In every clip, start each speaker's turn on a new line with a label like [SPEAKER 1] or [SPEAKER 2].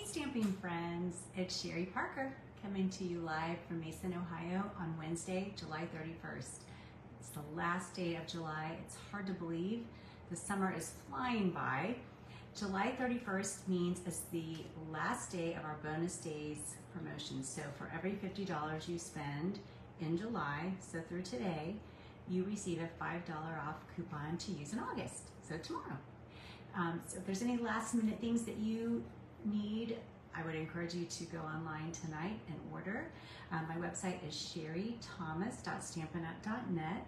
[SPEAKER 1] stamping friends, it's Sherry Parker coming to you live from Mason, Ohio on Wednesday, July 31st. It's the last day of July. It's hard to believe. The summer is flying by. July 31st means it's the last day of our bonus days promotion. So for every $50 you spend in July, so through today, you receive a $5 off coupon to use in August, so tomorrow. So if there's any last minute things that you need, I would encourage you to go online tonight and order. My website is sherrythomas.stampinup.net,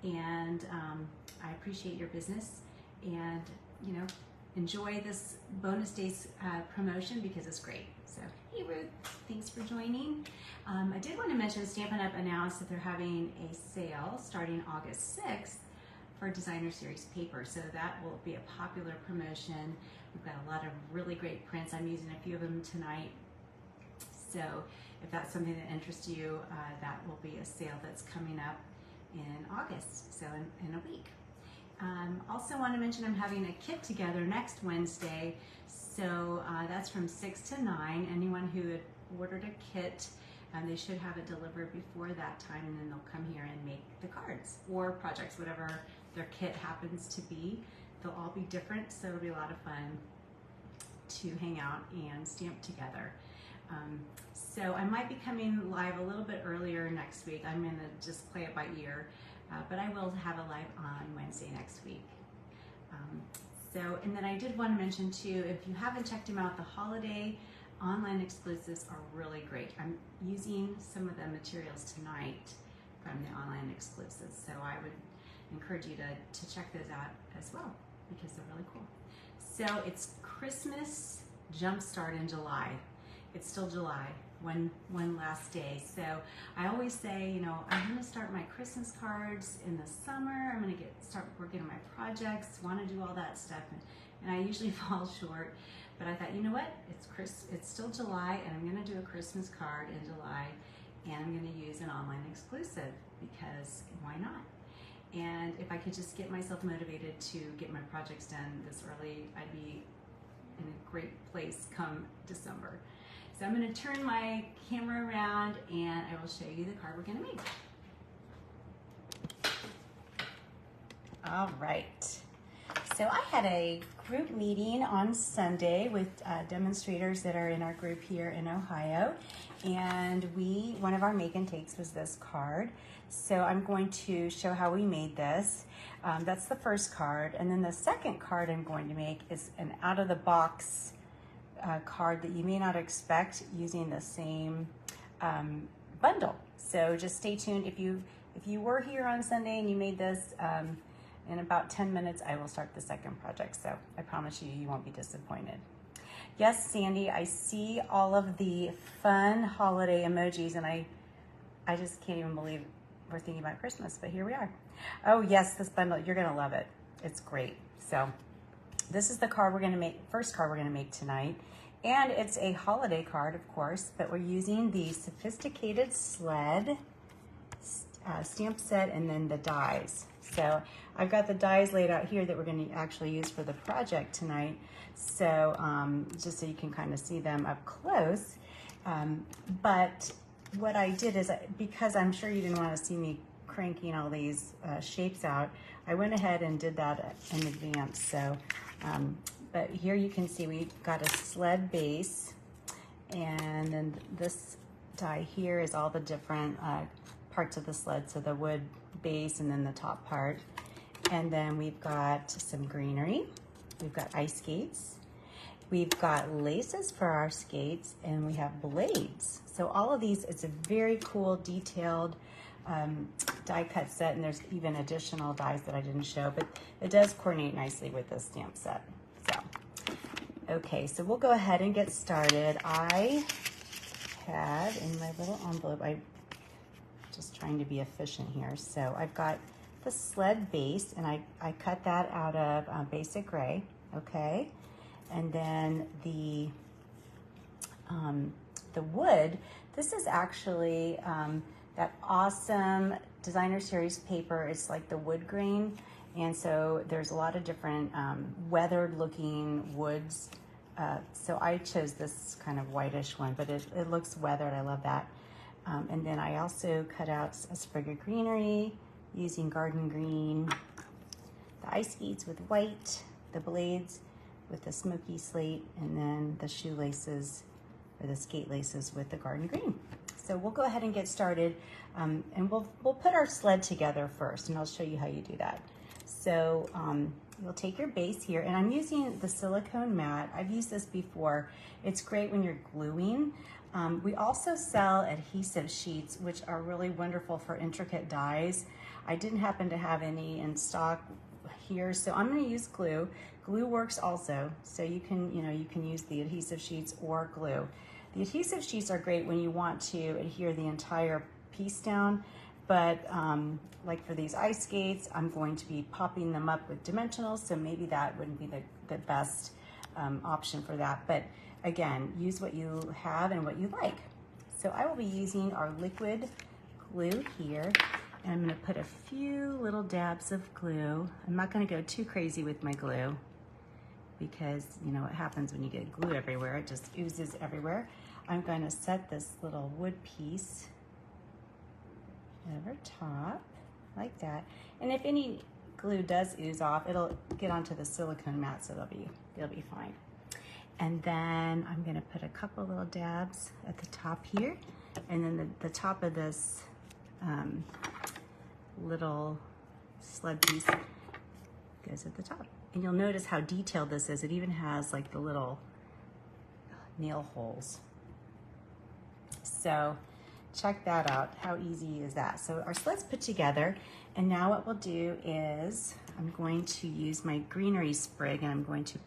[SPEAKER 1] and I appreciate your business, and enjoy this bonus days promotion because it's great. So hey Ruth, thanks for joining. I did want to mention Stampin' Up! Announced that they're having a sale starting August 6th for Designer Series paper, so that will be a popular promotion. We've got a lot of really great prints. I'm using a few of them tonight, so if that's something that interests you, that will be a sale that's coming up in August, so in a week. Also want to mention I'm having a kit together next Wednesday, so that's from 6 to 9. Anyone who had ordered a kit, they should have it delivered before that time, and then they'll come here and make the cards or projects, whatever their kit happens to be. They'll all be different, so it'll be a lot of fun to hang out and stamp together. So I might be coming live a little bit earlier next week. I'm going to just play it by ear, but I will have a live on Wednesday next week. And then I did want to mention too, if you haven't checked them out, the holiday online exclusives are really great. I'm using some of the materials tonight from the online exclusives, so I would encourage you to check those out as well because they're really cool. So it's Christmas Jumpstart in July. It's still July, one last day. So I always say, I'm going to start my Christmas cards in the summer. I'm going to start working on my projects, want to do all that stuff, and I usually fall short. But I thought, you know what? It's still July, and I'm going to do a Christmas card in July, and I'm going to use an online exclusive because why not? And if I could just get myself motivated to get my projects done this early, I'd be in a great place come December. So I'm going to turn my camera around and I will show you the card we're going to make. All right. So I had a group meeting on Sunday with demonstrators that are in our group here in Ohio, and one of our make and takes was this card. So I'm going to show how we made this. That's the first card, and then the second card I'm going to make is an out-of-the-box card that you may not expect using the same bundle. So just stay tuned. If you were here on Sunday and you made this, in about 10 minutes, I will start the second project, so I promise you won't be disappointed. Yes, Sandy, I see all of the fun holiday emojis, and I just can't even believe we're thinking about Christmas, but here we are. Oh yes, this bundle, you're gonna love it. It's great. So this is the card we're gonna make, first card we're gonna make tonight, and it's a holiday card, of course, but we're using the Sophisticated Sled stamp set and then the dies. So I've got the dies laid out here that we're going to actually use for the project tonight. So just so you can kind of see them up close. But what I did is, because I'm sure you didn't want to see me cranking all these shapes out, I went ahead and did that in advance. So, but here you can see we got a sled base, and then this die here is all the different parts of the sled, so the wood base and then the top part. And then we've got some greenery, we've got ice skates, we've got laces for our skates, and we have blades. So all of these, it's a very cool detailed die cut set, and there's even additional dies that I didn't show, but it does coordinate nicely with this stamp set. So, okay, so we'll go ahead and get started. I have in my little envelope, just trying to be efficient here. So I've got the sled base, and I cut that out of basic gray, okay? And then the wood, this is actually that awesome Designer Series paper. It's like the wood grain, and so there's a lot of different weathered looking woods So I chose this kind of whitish one, but it looks weathered. I love that. And then I also cut out a sprig of greenery using garden green, the ice skates with white, the blades with the smoky slate, and then the shoelaces or the skate laces with the garden green. So we'll go ahead and get started, and we'll put our sled together first, and I'll show you how you do that. So you'll take your base here, and I'm using the silicone mat. I've used this before. It's great when you're gluing. We also sell adhesive sheets, which are really wonderful for intricate dies. I didn't happen to have any in stock here, so I'm going to use glue. Glue works also, so you can use the adhesive sheets or glue. The adhesive sheets are great when you want to adhere the entire piece down, but like for these ice skates, I'm going to be popping them up with dimensionals, so maybe that wouldn't be the best option for that. But again, use what you have and what you like. So I will be using our liquid glue here, and I'm going to put a few little dabs of glue. I'm not going to go too crazy with my glue because you know what happens when you get glue everywhere, it just oozes everywhere. I'm going to set this little wood piece over top like that, and if any glue does ooze off, it'll get onto the silicone mat, so it'll be fine. And then I'm going to put a couple little dabs at the top here, and then the top of this little sled piece goes at the top. And you'll notice how detailed this is. It even has like the little nail holes. So check that out. How easy is that? So our sled's put together, and now what we'll do is I'm going to use my greenery sprig, and I'm going to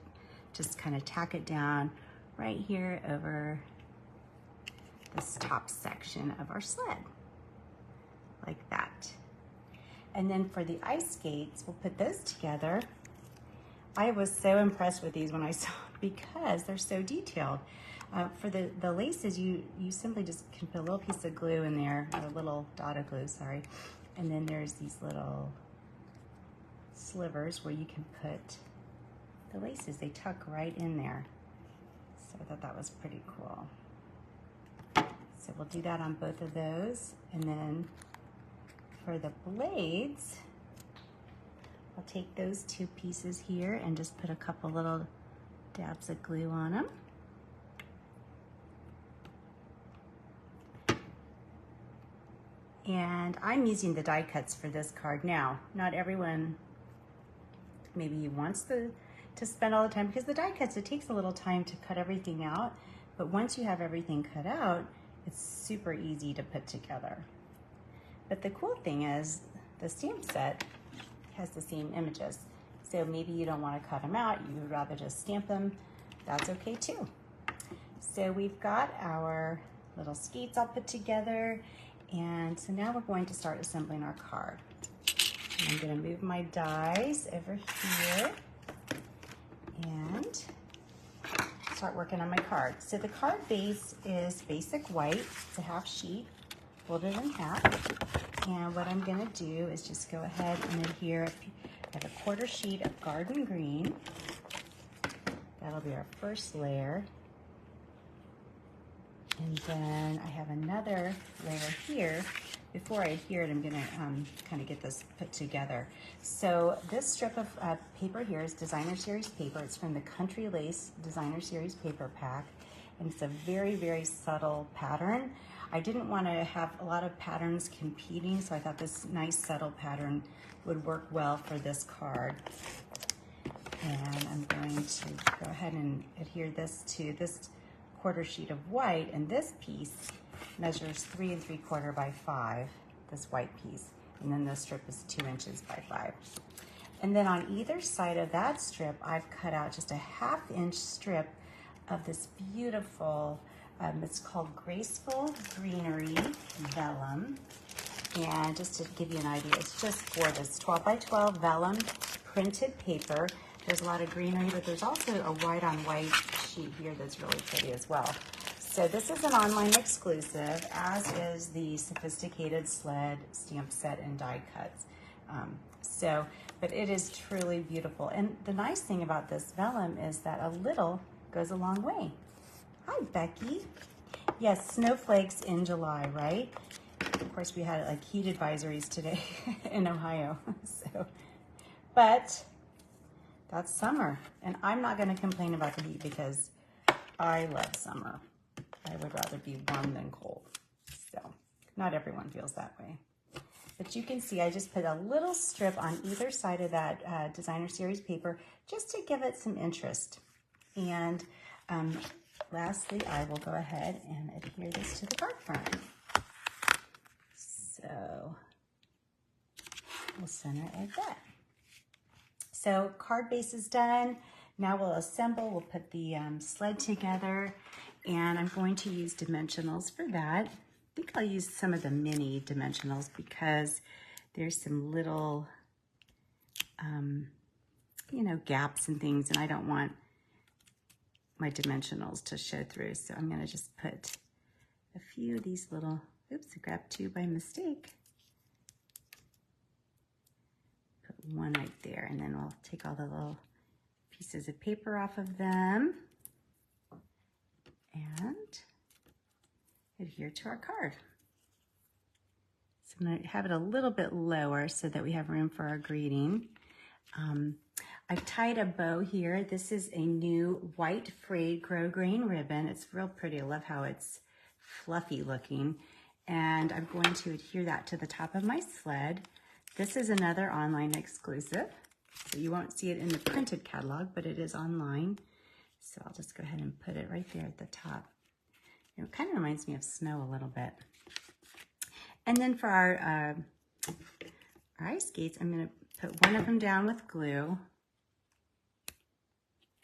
[SPEAKER 1] just kind of tack it down right here over this top section of our sled, like that. And then for the ice skates, we'll put those together. I was so impressed with these when I saw because they're so detailed. For the laces, you simply just can put a little piece of glue in there, or a little dot of glue, sorry. And then there's these little slivers where you can put the laces. They tuck right in there. So I thought that was pretty cool. So we'll do that on both of those. And then for the blades, I'll take those two pieces here and just put a couple little dabs of glue on them. And I'm using the die cuts for this card. Now, not everyone maybe wants to spend all the time, because the die cuts, it takes a little time to cut everything out, but once you have everything cut out, it's super easy to put together. But the cool thing is the stamp set has the same images. So maybe you don't want to cut them out, you would rather just stamp them, that's okay too. So we've got our little skates all put together, and so now we're going to start assembling our card. And I'm going to move my dies over here and start working on my card. So the card base is basic white. It's a half sheet, folded in half. And what I'm going to do is just go ahead and adhere. I have a quarter sheet of garden green. That'll be our first layer. And then I have another layer here. Before I adhere it, I'm going to kind of get this put together. So this strip of paper here is Designer Series paper. It's from the Country Lace Designer Series paper pack, and it's a very, very subtle pattern. I didn't want to have a lot of patterns competing, so I thought this nice subtle pattern would work well for this card. And I'm going to go ahead and adhere this to this quarter sheet of white, and this piece measures 3 3/4 by 5, this white piece, and then this strip is 2 inches by 5. And then on either side of that strip, I've cut out just a 1/2 inch strip of this beautiful, it's called Graceful Greenery Vellum. And just to give you an idea, it's just gorgeous. 12 by 12 vellum printed paper. There's a lot of greenery, but there's also a white on white sheet here that's really pretty as well. So this is an online exclusive, as is the Sophisticated Sled stamp set and die cuts. But it is truly beautiful. And the nice thing about this vellum is that a little goes a long way. Hi, Becky. Yes, snowflakes in July, right? Of course, we had like heat advisories today in Ohio. But that's summer, and I'm not going to complain about the heat because I love summer. I would rather be warm than cold. So not everyone feels that way. But you can see I just put a little strip on either side of that designer series paper just to give it some interest. And lastly, I will go ahead and adhere this to the card front. So we'll center it like that. So card base is done. Now we'll assemble, we'll put the sled together, and I'm going to use dimensionals for that. I think I'll use some of the mini dimensionals because there's some little, you know, gaps and things, and I don't want my dimensionals to show through. So I'm gonna just put a few of these little, oops, I grabbed two by mistake. Put one right there, and then we'll take all the little pieces of paper off of them and adhere to our card. So I'm going to have it a little bit lower so that we have room for our greeting. I've tied a bow here. This is a new white frayed grosgrain ribbon. It's real pretty. I love how it's fluffy looking. And I'm going to adhere that to the top of my sled. This is another online exclusive. So you won't see it in the printed catalog, but it is online. So I'll just go ahead and put it right there at the top. It kind of reminds me of snow a little bit. And then for our ice skates, I'm going to put one of them down with glue.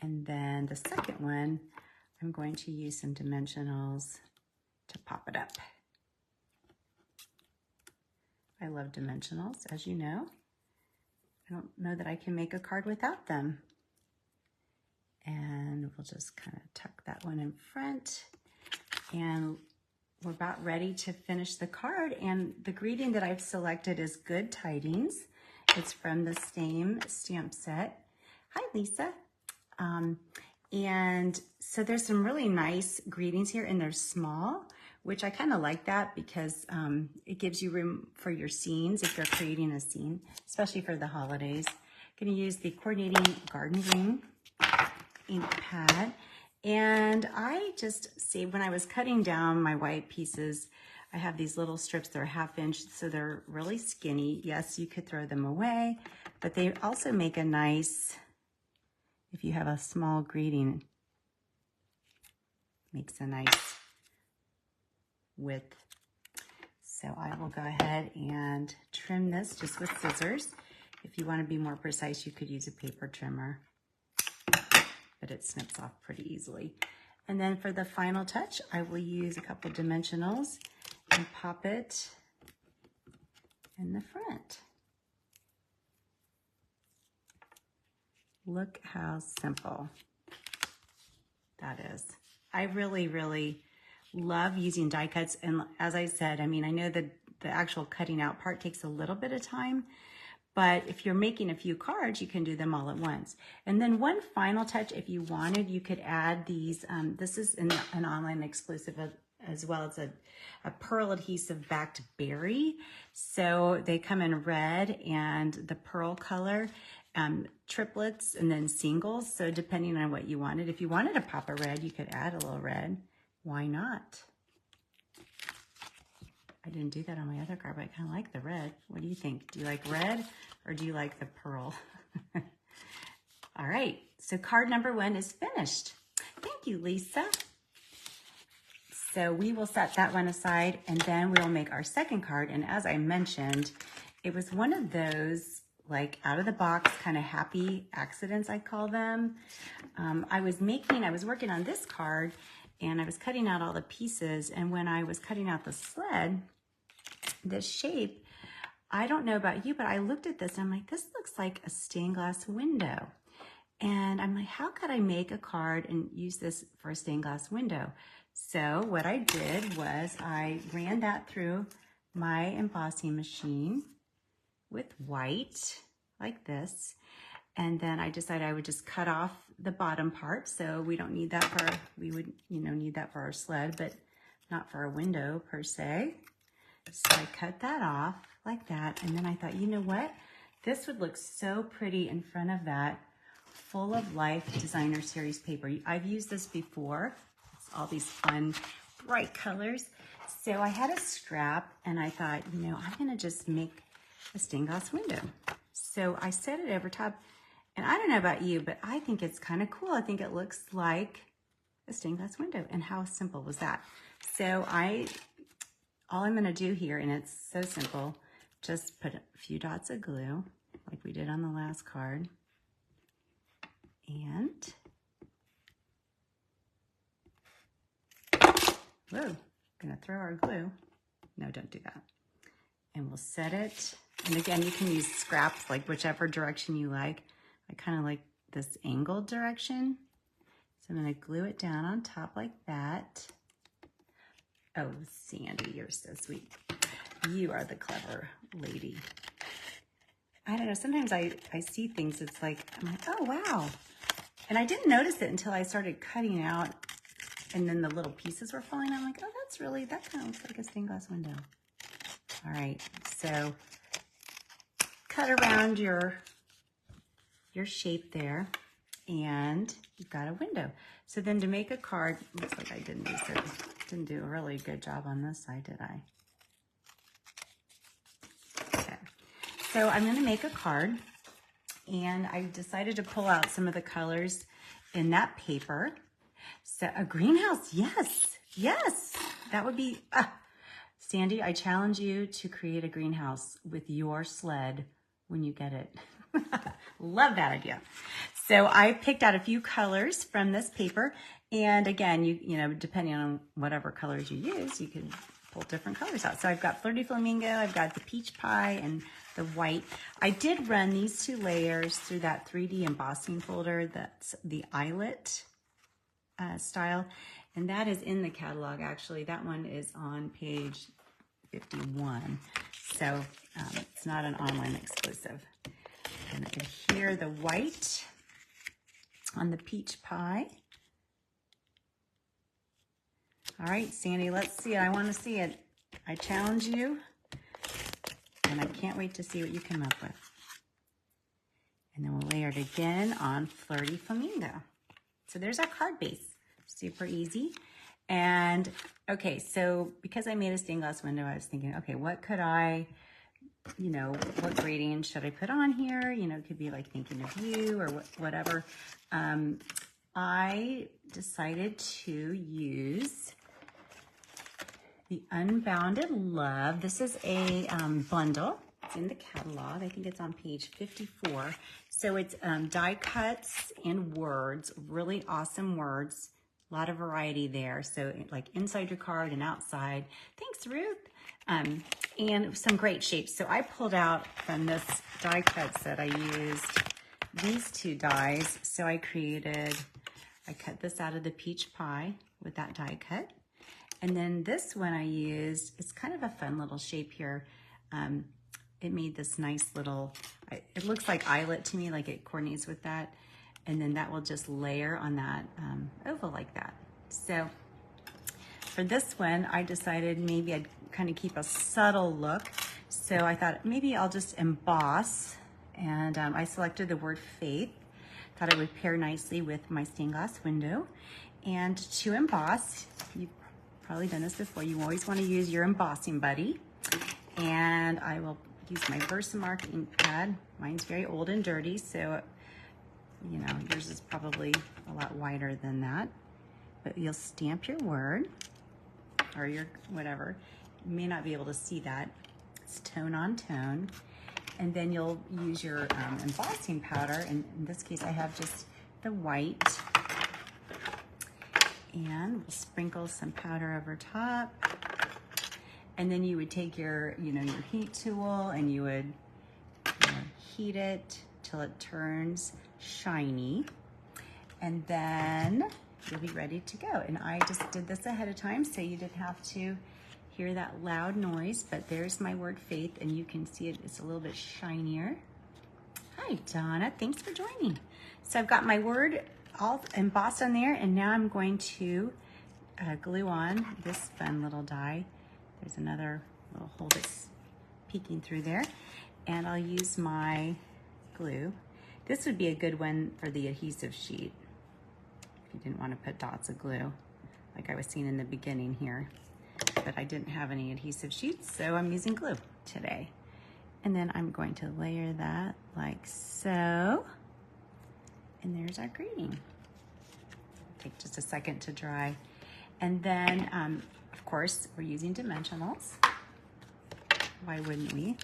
[SPEAKER 1] And then the second one, I'm going to use some dimensionals to pop it up. I love dimensionals, as you know. I don't know that I can make a card without them. And we'll just kind of tuck that one in front. And we're about ready to finish the card. And the greeting that I've selected is Good Tidings. It's from the same stamp set. Hi, Lisa. And so there's some really nice greetings here, and they're small, which I kind of like that because it gives you room for your scenes if you're creating a scene, especially for the holidays. I'm going to use the Coordinating Garden Ring ink pad. And I just saved, when I was cutting down my white pieces, I have these little strips that are 1/2 inch, so they're really skinny. Yes, you could throw them away, but they also make a nice, if you have a small greeting, makes a nice width. So I will go ahead and trim this just with scissors. If you want to be more precise, you could use a paper trimmer, but it snips off pretty easily. And then for the final touch, I will use a couple dimensionals and pop it in the front. Look how simple that is. I really, really love using die cuts. And as I said, I mean, I know that the actual cutting out part takes a little bit of time, but if you're making a few cards, you can do them all at once. And then one final touch, if you wanted, you could add these. This is an online exclusive as well as a pearl adhesive backed berry. So they come in red and the pearl color, triplets and then singles. So depending on what you wanted, if you wanted to pop a red, you could add a little red. Why not? I didn't do that on my other card, but I kind of like the red. What do you think? Do you like red or do you like the pearl? All right, so card number 1 is finished. Thank you, Lisa. So we will set that one aside, and then we'll make our second card. And as I mentioned, it was one of those like out of the box kind of happy accidents, I call them. I was working on this card, and I was cutting out all the pieces. And when I was cutting out the sled, the shape, I don't know about you, but I looked at this and I'm like, this looks like a stained glass window. And I'm like, how could I make a card and use this for a stained glass window? So what I did was I ran that through my embossing machine with white like this. And then I decided I would just cut off the bottom part, so we don't need that for, we would, need that for our sled, but not for a window per se. So I cut that off like that, and then I thought, you know what? This would look so pretty in front of that Full of Life Designer Series paper. I've used this before. It's all these fun, bright colors. So I had a scrap, and I thought, I'm gonna just make a stained glass window. So I set it over top, and I don't know about you, but I think it's kind of cool. I think it looks like a stained glass window, and how simple was that? So all I'm gonna do here, and it's so simple, just put a few dots of glue, like we did on the last card, and, whoa, gonna throw our glue. No, don't do that. And we'll set it, and again, you can use scraps, like whichever direction you like. I kind of like this angled direction. So I'm gonna glue it down on top like that. Oh, Sandy, you're so sweet. You are the clever lady. I don't know, sometimes I see things, it's like, I'm like, oh, wow. And I didn't notice it until I started cutting out, and then the little pieces were falling. I'm like, oh, that kind of looks like a stained glass window. All right, so cut around your shape there, and you've got a window. So then to make a card, looks like I didn't do a really good job on this side, did I? Okay, so I'm gonna make a card, and I decided to pull out some of the colors in that paper. So a greenhouse, yes, that would be, Sandy, I challenge you to create a greenhouse with your sled when you get it. Love that idea. So I picked out a few colors from this paper, and again, you depending on whatever colors you use, you can pull different colors out. So I've got Flirty Flamingo, I've got the Peach Pie, and the white. I did run these 2 layers through that 3D embossing folder. That's the eyelet style, and that is in the catalog. Actually, that one is on page 51, so it's not an online exclusive. And adhere the white on the Peach Pie. All right, Sandy, let's see it. I want to see it. I challenge you, and I can't wait to see what you come up with. And then we'll layer it again on Flirty Flamingo. So there's our card base. Super easy. And okay, so because I made a stained glass window, I was thinking, okay, what could I, what gradient should I put on here? It could be like thinking of you or whatever. I decided to use the Unbounded Love. This is a bundle. It's in the catalog. I think it's on page 54. So it's die cuts and words, really awesome words. A lot of variety there. So like inside your card and outside. Thanks, Ruth. And some great shapes. So I pulled out from this die cut set, I used these 2 dies. So I cut this out of the Peach Pie with that die cut. And then this one I used, it's kind of a fun little shape here. It made this nice little, it looks like eyelet to me, like it coordinates with that. And then that will just layer on that oval like that. So for this one, I decided maybe I'd kind of keep a subtle look. So I thought maybe I'll just emboss. And I selected the word faith. Thought it would pair nicely with my stained glass window. And to emboss, you've probably done this before, you always want to use your embossing buddy. And I will use my Versamark ink pad. Mine's very old and dirty, so yours is probably a lot wider than that. But you'll stamp your word, or your whatever. You may not be able to see that. It's tone on tone. And then you'll use your embossing powder. And in this case, I have just the white. And we'll sprinkle some powder over top. And then you would take your, your heat tool, and you would heat it till it turns shiny. And then you'll be ready to go. And I just did this ahead of time, so you didn't have to hear that loud noise, but there's my word faith, and you can see it's a little bit shinier. Hi, Donna, thanks for joining. So I've got my word all embossed on there, and now I'm going to glue on this fun little die. There's another little hole that's peeking through there, and I'll use my glue. This would be a good one for the adhesive sheet if you didn't want to put dots of glue like I was seeing in the beginning here, but I didn't have any adhesive sheets, so I'm using glue today. And then I'm going to layer that like so, and there's our greeting. Take just a second to dry. And then, of course, we're using dimensionals. Why wouldn't we?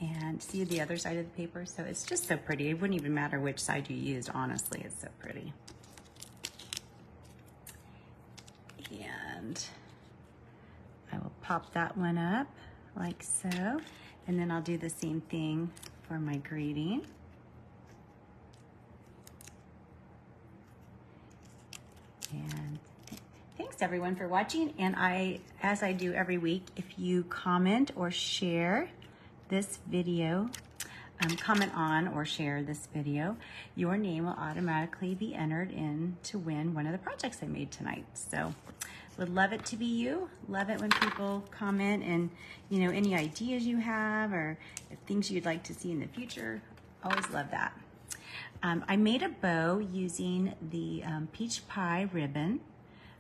[SPEAKER 1] And see the other side of the paper? So it's just so pretty. It wouldn't even matter which side you used, honestly. It's so pretty. And I will pop that one up like so. And then I'll do the same thing for my greeting. And thanks everyone for watching. And as I do every week, if you comment or share this video, comment on or share this video, your name will automatically be entered in to win one of the projects I made tonight. So would love it to be you. Love it when people comment, and you know, any ideas you have or things you'd like to see in the future. Always love that. I made a bow using the peach pie ribbon.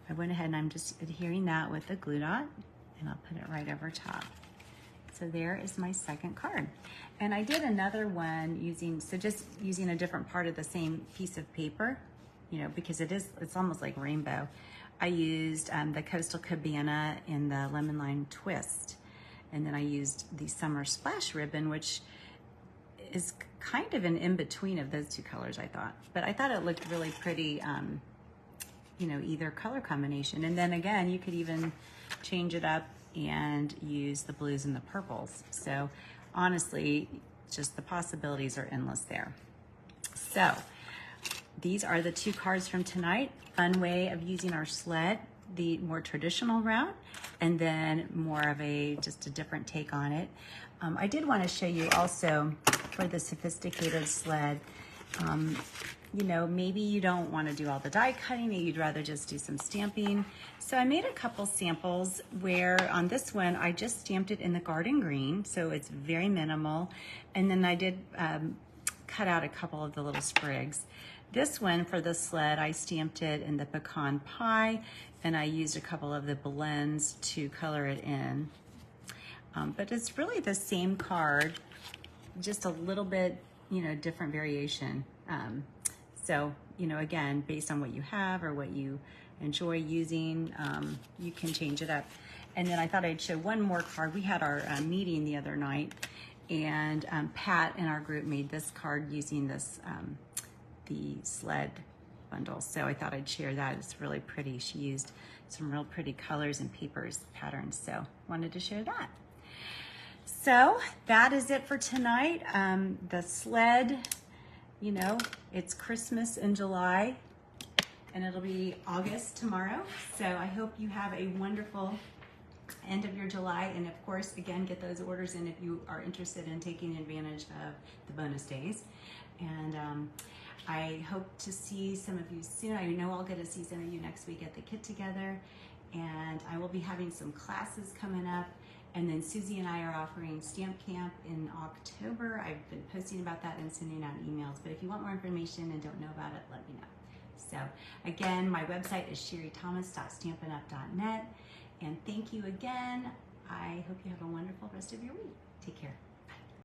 [SPEAKER 1] I went ahead and I'm just adhering that with a glue dot, and I'll put it right over top. So there is my second card. And I did another one just using a different part of the same piece of paper, you know, because it's almost like rainbow. I used the Coastal Cabana in the Lemon Lime Twist. And then I used the Summer Splash ribbon, which is kind of an in-between of those two colors, I thought. But I thought it looked really pretty, you know, either color combination. And then again, you could even change it up and use the blues and the purples. So honestly, just the possibilities are endless there. So these are the two cards from tonight. Fun way of using our sled, the more traditional route, and then more of just a different take on it. I did want to show you also for the sophisticated sled, you know, maybe you don't want to do all the die cutting, maybe you'd rather just do some stamping. So I made a couple samples where on this one, I just stamped it in the garden green, so it's very minimal. And then I did cut out a couple of the little sprigs. This one for the sled, I stamped it in the pecan pie, and I used a couple of the blends to color it in. But it's really the same card, just a little bit, you know, different variation. So, you know, again, based on what you have or what you enjoy using, you can change it up. And then I thought I'd show one more card. We had our meeting the other night, and Pat in our group made this card using this, the sled bundle. So I thought I'd share that. It's really pretty. She used some real pretty colors and papers patterns. So wanted to share that. So that is it for tonight. The sled, you know, it's Christmas in July, and it'll be August tomorrow. So I hope you have a wonderful end of your July. And of course, again, get those orders in if you are interested in taking advantage of the bonus days. And I hope to see some of you soon. I know I'll get to see some of you next week at the Get Together, and I will be having some classes coming up. And then Susie and I are offering Stamp Camp in October. I've been posting about that and sending out emails, but if you want more information and don't know about it, let me know. So again, my website is sherrythomas.stampinup.net, and thank you again. I hope you have a wonderful rest of your week. Take care.